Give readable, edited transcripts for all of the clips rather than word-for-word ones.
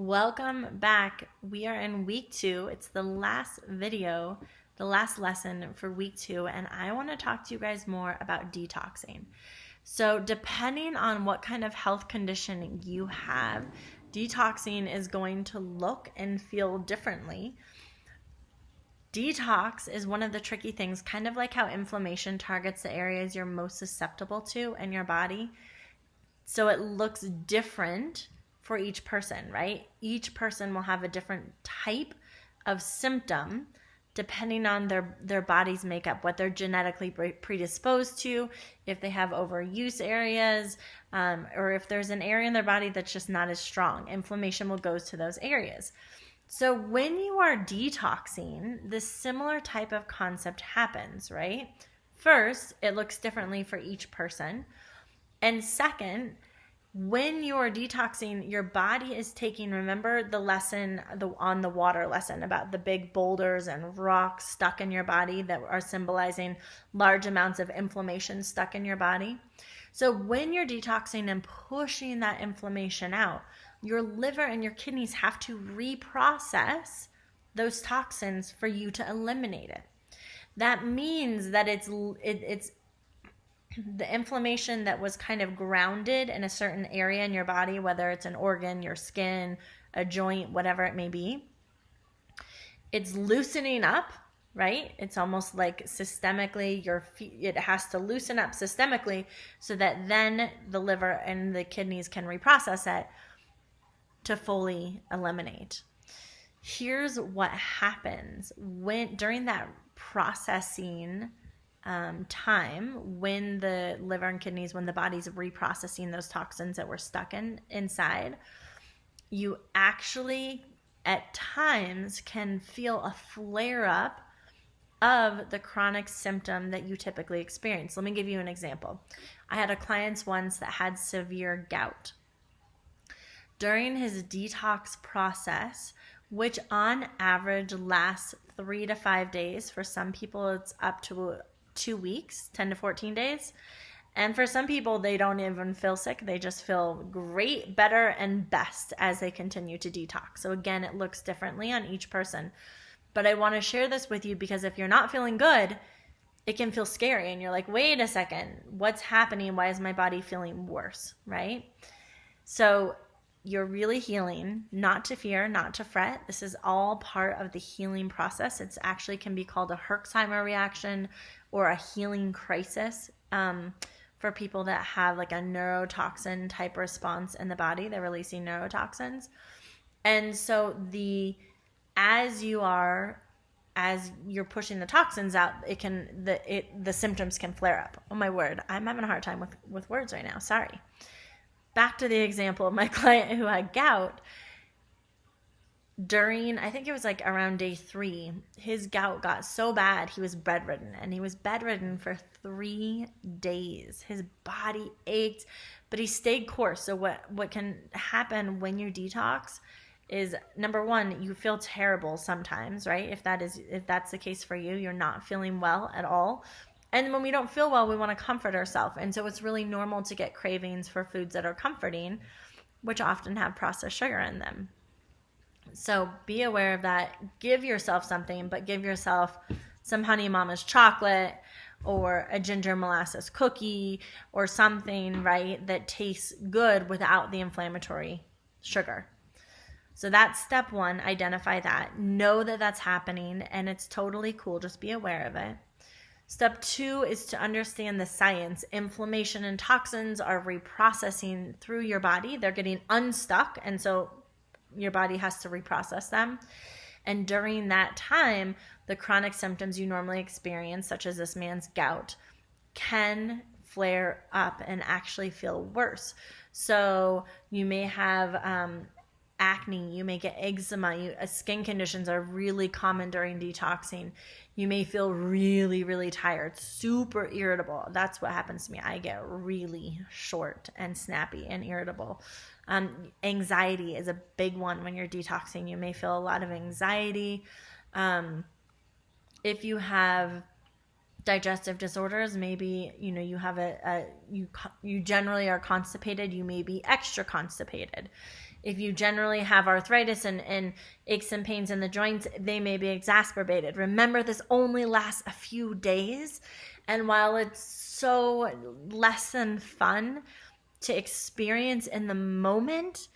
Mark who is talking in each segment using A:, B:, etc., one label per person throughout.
A: Welcome back. We are in week 2. It's the last video, the last lesson for week 2, and I want to talk to you guys more about detoxing. So depending on what kind of health condition you have, detoxing is going to look and feel differently. Detox is one of the tricky things, kind of like how inflammation targets the areas you're most susceptible to in your body. So it looks different for each person, right? Each person will have a different type of symptom depending on their body's makeup, what they're genetically predisposed to, if they have overuse areas, or if there's an area in their body that's just not as strong. Inflammation will go to those areas. So when you are detoxing, this similar type of concept happens, right? First, it looks differently for each person. And second, when you're detoxing, your body is taking, remember the lesson on the water lesson about the big boulders and rocks stuck in your body that are symbolizing large amounts of inflammation stuck in your body? So when you're detoxing and pushing that inflammation out, your liver and your kidneys have to reprocess those toxins for you to eliminate it. That means that it's the inflammation that was kind of grounded in a certain area in your body, whether it's an organ, your skin, a joint, whatever it may be, it's loosening up, right? It's almost like systemically, it has to loosen up systemically so that then the liver and the kidneys can reprocess it to fully eliminate. Here's what happens during that processing time, when the liver and kidneys, when the body's reprocessing those toxins that were stuck inside, you actually at times can feel a flare up of the chronic symptom that you typically experience. Let me give you an example. I had a client once that had severe gout. During his detox process, which on average lasts 3 to 5 days, for some people it's up to 2 weeks, 10 to 14 days. And for some people, they don't even feel sick. They just feel great, better, and best as they continue to detox. So again, it looks differently on each person. But I want to share this with you because if you're not feeling good, it can feel scary. And you're like, wait a second, what's happening? Why is my body feeling worse, right? So you're really healing, not to fear, not to fret. This is all part of the healing process. It's actually can be called a herxheimer reaction or a healing crisis for people that have like a neurotoxin type response in the body. They're releasing neurotoxins. And so as you're pushing the toxins out, the symptoms can flare up. Oh my word, I'm having a hard time with words right now. Sorry. Back to the example of my client who had gout. I think it was like around day 3, his gout got so bad he was bedridden, and he was bedridden for 3 days. His body ached, but he stayed course. So what can happen when you detox is, number one, you feel terrible sometimes, right? If that's the case for you, you're not feeling well at all. And when we don't feel well, we want to comfort ourselves. And so it's really normal to get cravings for foods that are comforting, which often have processed sugar in them. So be aware of that. Give yourself something, but give yourself some Honey Mama's chocolate or a ginger molasses cookie or something, right, that tastes good without the inflammatory sugar. So that's step 1. Identify that. Know that that's happening, and it's totally cool. Just be aware of it. Step 2 is to understand the science. Inflammation and toxins are reprocessing through your body. They're getting unstuck, and so your body has to reprocess them. And during that time, the chronic symptoms you normally experience, such as this man's gout, can flare up and actually feel worse. So you may have acne, you may get eczema, skin conditions are really common during detoxing. You may feel really, really tired, super irritable. That's what happens to me. I get really short and snappy and irritable. Anxiety is a big one when you're detoxing. You may feel a lot of anxiety. If you have digestive disorders, maybe you have you generally are constipated. You may be extra constipated. If you generally have arthritis and aches and pains in the joints, they may be exacerbated. Remember, this only lasts a few days. And while it's so less than fun to experience in the moment,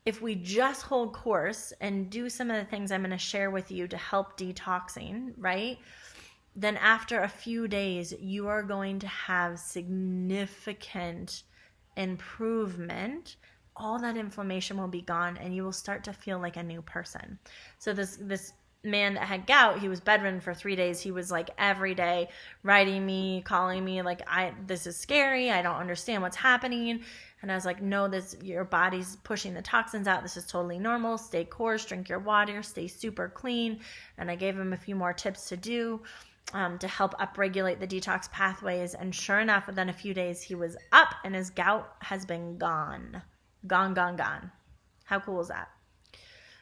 A: if we just hold course and do some of the things I'm going to share with you to help detoxing, right? Then after a few days, you are going to have significant improvement. All that inflammation will be gone and you will start to feel like a new person. So this man that had gout, he was bedridden for 3 days. He was like every day writing me, calling me like, this is scary. I don't understand what's happening. And I was like, no, your body's pushing the toxins out. This is totally normal. Stay course, drink your water, stay super clean. And I gave him a few more tips to do to help upregulate the detox pathways. And sure enough, within a few days, he was up and his gout has been gone. Gone. How cool is that?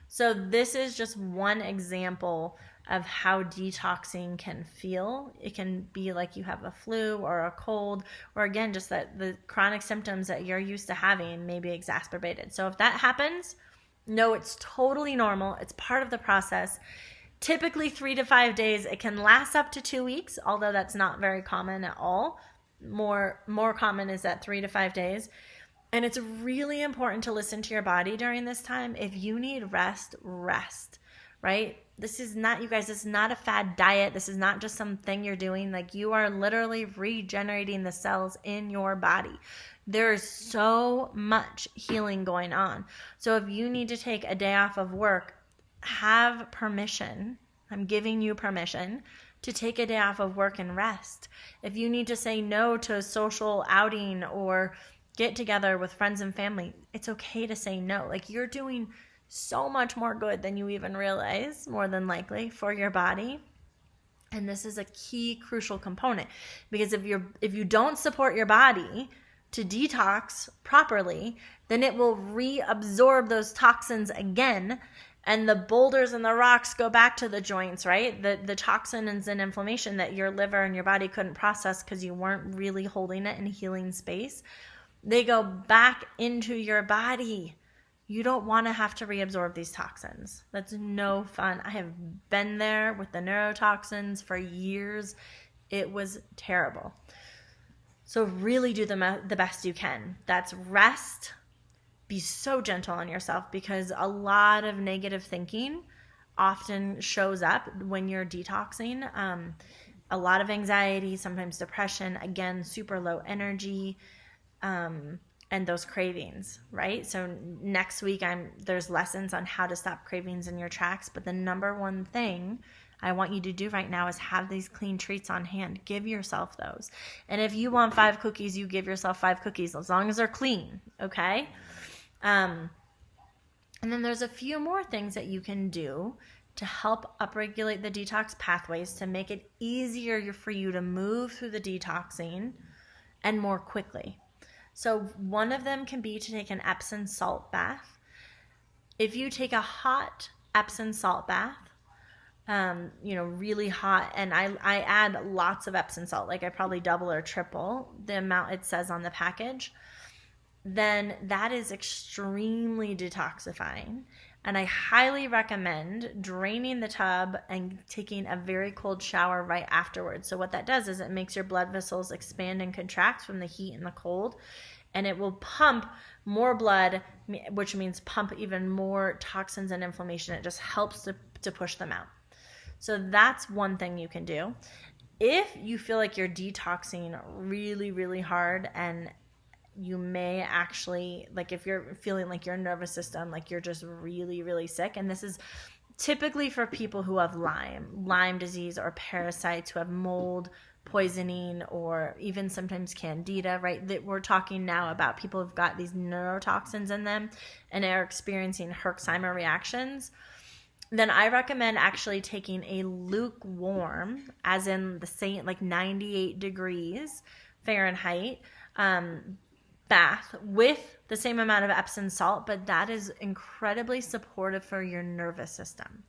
A: So this is just one example of how detoxing can feel. It can be like you have a flu or a cold, or again, just that the chronic symptoms that you're used to having may be exacerbated. So if that happens, no, it's totally normal. It's part of the process. Typically 3 to 5 days. It can last up to 2 weeks, although that's not very common at all. More common is at 3 to 5 days. And it's really important to listen to your body during this time. If you need rest, right? This is not, you guys, this is not a fad diet. This is not just something you're doing. Like, you are literally regenerating the cells in your body. There is so much healing going on. So if you need to take a day off of work, have permission. I'm giving you permission to take a day off of work and rest. If you need to say no to a social outing or get together with friends and family, it's okay to say no. Like, you're doing so much more good than you even realize, more than likely, for your body. And this is a key, crucial component, because if you don't support your body to detox properly, then it will reabsorb those toxins again, and the boulders and the rocks go back to the joints, right? The toxins and inflammation that your liver and your body couldn't process because you weren't really holding it in a healing space, they go back into your body. You don't want to have to reabsorb these toxins. That's no fun. I have been there with the neurotoxins for years. It was terrible. So really do the best you can. That's rest. Be so gentle on yourself, because a lot of negative thinking often shows up when you're detoxing. A lot of anxiety, sometimes depression, again, super low energy, and those cravings, right? So next week there's lessons on how to stop cravings in your tracks, but the number one thing I want you to do right now is have these clean treats on hand. Give yourself those. And if you want 5 cookies, you give yourself 5 cookies, as long as they're clean, okay? And then there's a few more things that you can do to help upregulate the detox pathways to make it easier for you to move through the detoxing and more quickly. So one of them can be to take an Epsom salt bath. If you take a hot Epsom salt bath, really hot, and I add lots of Epsom salt, like I probably double or triple the amount it says on the package, then that is extremely detoxifying. And I highly recommend draining the tub and taking a very cold shower right afterwards. So what that does is it makes your blood vessels expand and contract from the heat and the cold, and it will pump more blood, which means pump even more toxins and inflammation. It just helps to push them out. So that's one thing you can do. If you feel like you're detoxing really, really hard, and you may actually, like if you're feeling like your nervous system, like you're just really, really sick, and this is typically for people who have Lyme disease, or parasites, who have mold poisoning, or even sometimes candida, right? That we're talking now about people who've got these neurotoxins in them and are experiencing herxheimer reactions. Then I recommend actually taking a lukewarm, as in the same, like 98 degrees Fahrenheit, bath with the same amount of Epsom salt, but that is incredibly supportive for your nervous system.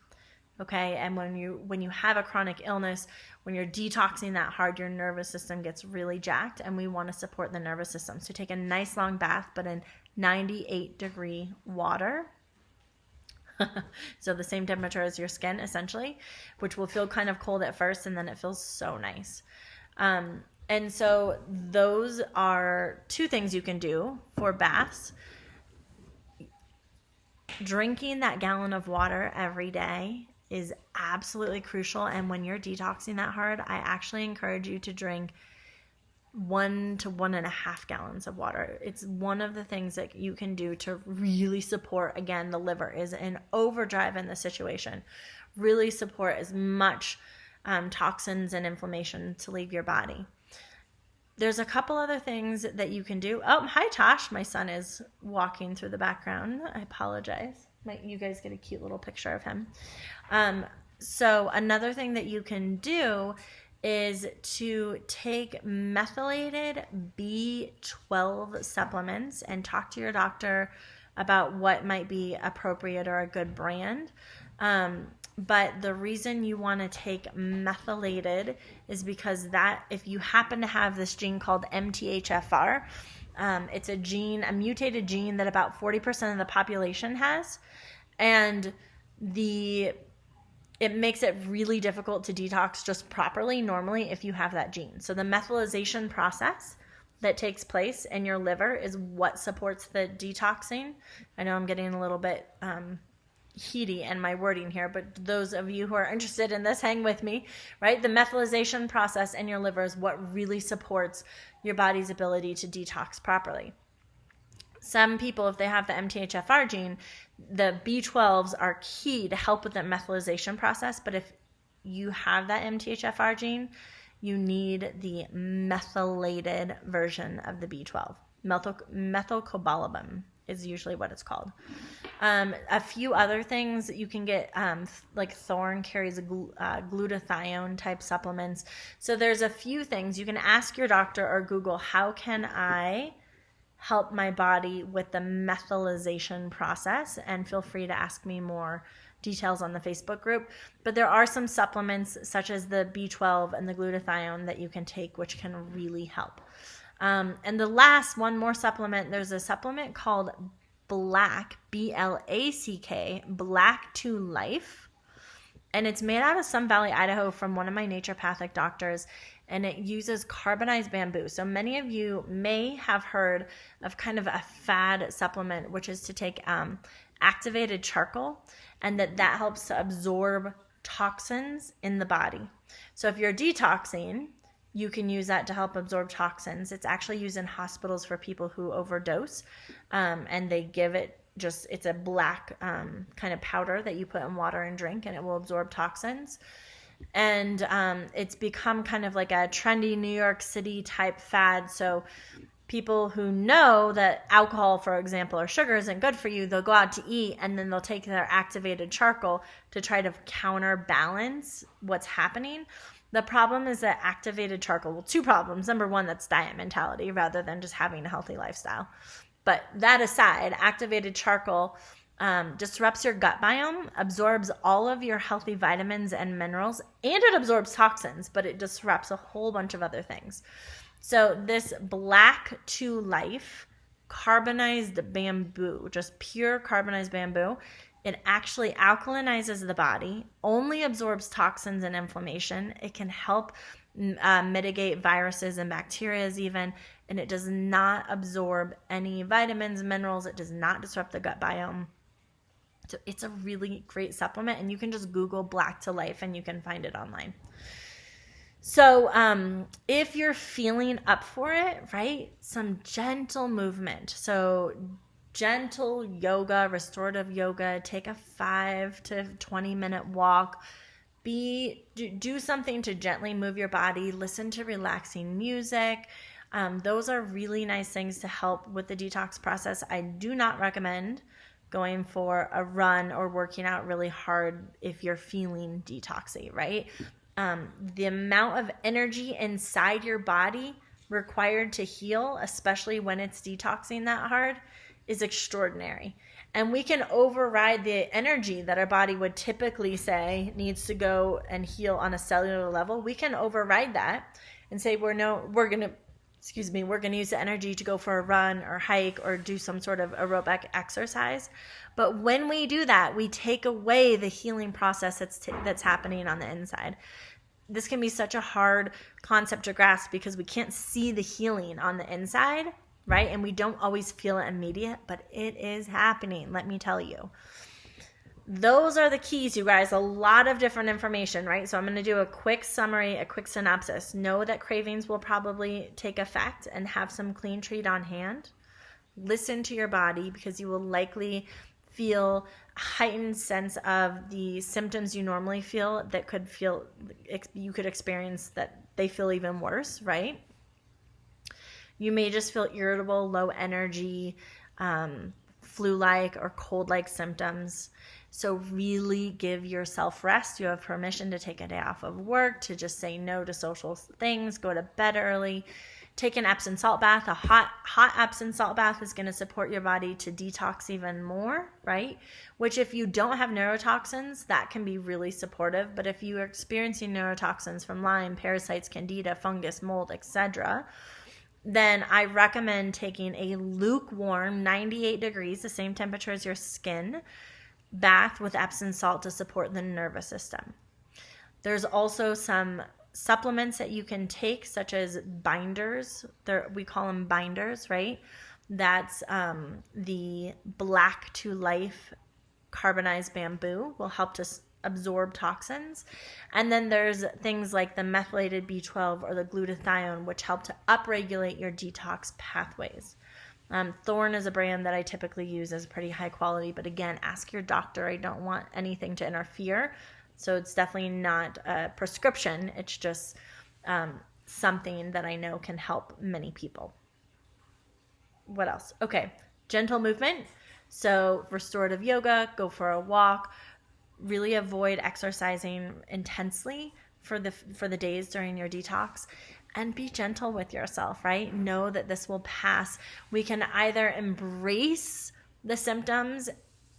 A: Okay. And when you have a chronic illness, when you're detoxing that hard, your nervous system gets really jacked, and we want to support the nervous system. So take a nice long bath, but in 98-degree water. So the same temperature as your skin, essentially, which will feel kind of cold at first, and then it feels so nice. And so those are two things you can do for baths. Drinking that gallon of water every day is absolutely crucial. And when you're detoxing that hard, I actually encourage you to drink 1 to 1.5 gallons of water. It's one of the things that you can do to really support, again, the liver is in overdrive in the situation. Really support as much toxins and inflammation to leave your body. There's a couple other things that you can do. Oh, hi, Tosh. My son is walking through the background. I apologize. You guys get a cute little picture of him. So another thing that you can do is to take methylated B12 supplements and talk to your doctor about what might be appropriate or a good brand. But the reason you want to take methylated is because that if you happen to have this gene called MTHFR, it's a mutated gene that about 40% of the population has, and it makes it really difficult to detox just properly normally if you have that gene. So the methylation process that takes place in your liver is what supports the detoxing. I know I'm getting a little bit heady in my wording here, but those of you who are interested in this, hang with me, right? The methylation process in your liver is what really supports your body's ability to detox properly. Some people, if they have the MTHFR gene, the B12s are key to help with the methylation process. But if you have that MTHFR gene, you need the methylated version of the B12. Methylcobalamin is usually what it's called. A few other things you can get, like Thorne carries glutathione type supplements. So there's a few things you can ask your doctor or Google, how can I help my body with the methylation process? And feel free to ask me more details on the Facebook group. But there are some supplements such as the B12 and the glutathione that you can take, which can really help. And the last one more supplement, there's a supplement called Black, BLACK, Black to Life. And it's made out of Sun Valley, Idaho from one of my naturopathic doctors. And it uses carbonized bamboo. So many of you may have heard of kind of a fad supplement, which is to take activated charcoal, and that helps to absorb toxins in the body. So if you're detoxing, you can use that to help absorb toxins. It's actually used in hospitals for people who overdose, and they give it it's a black kind of powder that you put in water and drink, and it will absorb toxins. And it's become kind of like a trendy New York City type fad. So people who know that alcohol, for example, or sugar isn't good for you, they'll go out to eat, and then they'll take their activated charcoal to try to counterbalance what's happening. The problem is that activated charcoal, well, two problems. Number one, that's diet mentality rather than just having a healthy lifestyle. But that aside, activated charcoal disrupts your gut biome, absorbs all of your healthy vitamins and minerals, and it absorbs toxins, but it disrupts a whole bunch of other things. So this Black to Life carbonized bamboo, just pure carbonized bamboo, it actually alkalinizes the body, only absorbs toxins and inflammation. It can help mitigate viruses and bacteria even, and it does not absorb any vitamins, minerals. It does not disrupt the gut biome. So it's a really great supplement, and you can just Google Black to Life and you can find it online. So if you're feeling up for it, right, some gentle movement. So gentle yoga, restorative yoga, take a 5 to 20 minute walk, do something to gently move your body, listen to relaxing music. Those are really nice things to help with the detox process. I do not recommend going for a run or working out really hard if you're feeling detoxy, right? The amount of energy inside your body required to heal, especially when it's detoxing that hard, is extraordinary. And we can override the energy that our body would typically say needs to go and heal on a cellular level. We can override that and say we're going to use the energy to go for a run or hike or do some sort of aerobic exercise. But when we do that, we take away the healing process that's happening on the inside. This can be such a hard concept to grasp because we can't see the healing on the inside, right? And we don't always feel it immediate, but it is happening, let me tell you. Those are the keys, you guys. A lot of different information, right? So I'm going to do a quick summary, a quick synopsis. Know that cravings will probably take effect and have some clean treat on hand. Listen to your body because you will likely feel a heightened sense of the symptoms you normally feel that you could experience that they feel even worse, right? You may just feel irritable, low energy, flu-like or cold-like symptoms. So really give yourself rest. You have permission to take a day off of work, to just say no to social things, go to bed early. Take an Epsom salt bath. A hot Epsom salt bath is going to support your body to detox even more, right? Which if you don't have neurotoxins, that can be really supportive. But if you are experiencing neurotoxins from Lyme, parasites, candida, fungus, mold, etc., then I recommend taking a lukewarm 98 degrees, the same temperature as your skin, bath with Epsom salt to support the nervous system. There's also some supplements that you can take, such as binders. We call them binders, right? That's the Black to Life carbonized bamboo will help to absorb toxins. And then there's things like the methylated B12 or the glutathione, which help to upregulate your detox pathways. Thorne is a brand that I typically use as pretty high quality, but again, ask your doctor. I don't want anything to interfere. So it's definitely not a prescription. It's just something that I know can help many people. What else? Okay, gentle movement. So restorative yoga, go for a walk. Really avoid exercising intensely for the days during your detox. And be gentle with yourself, right? Know that this will pass. We can either embrace the symptoms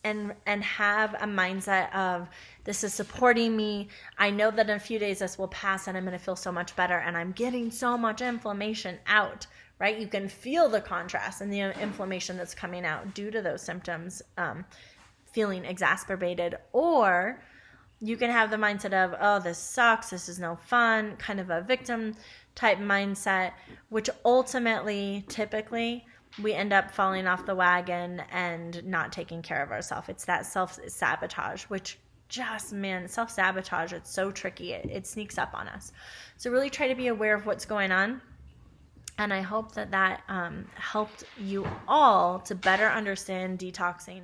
A: and have a mindset of, this is supporting me. I know that in a few days this will pass and I'm going to feel so much better and I'm getting so much inflammation out, right? You can feel the contrast and the inflammation that's coming out due to those symptoms feeling exacerbated. Or you can have the mindset of, oh, this sucks, this is no fun, kind of a victim type mindset, which ultimately, typically, we end up falling off the wagon and not taking care of ourselves. It's that self-sabotage, which just, man, self-sabotage, it's so tricky. It sneaks up on us. So really try to be aware of what's going on. And I hope that helped you all to better understand detoxing.